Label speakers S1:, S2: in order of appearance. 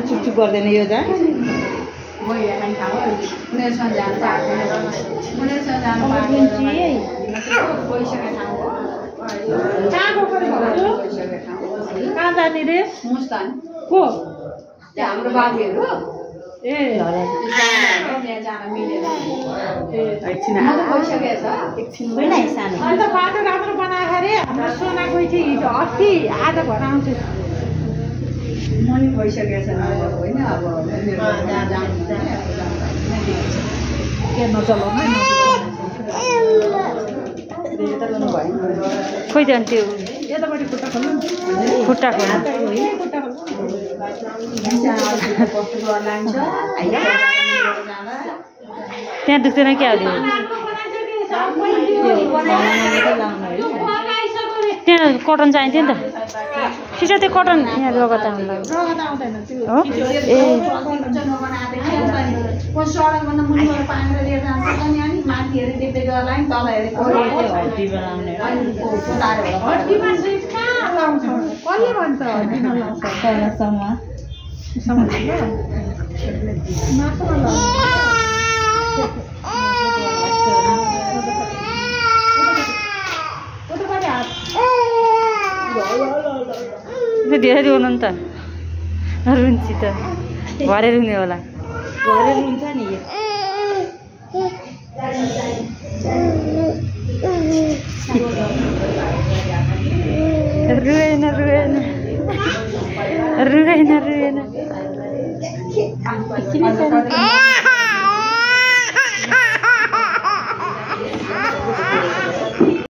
S1: चुप गर्दैन यो जा कहाँ जाने रे को हाम्रो बाबुहरू ए अन्त बाटो राम्रो बनाएको अरे हाम्रो सोना गई थियो हिजो अस्ति आज भएर आउँछु भइसकेको छ होइन अब खोइ जान्थ्यो यतापट्टि खुट्टा खोल्नु खुट्टा खोल्नु त्यहाँ दुख्दैन क्या अहिले त्यहाँ कटन चाहिन्थ्यो नि त सिधै त्यो कटन यहाँ रगत आउनु हो ए धेरै रुनु नि त रुन्ची त भरे रुने होला भरे रुन्छ नि रुएन रुएन रुएन रुएन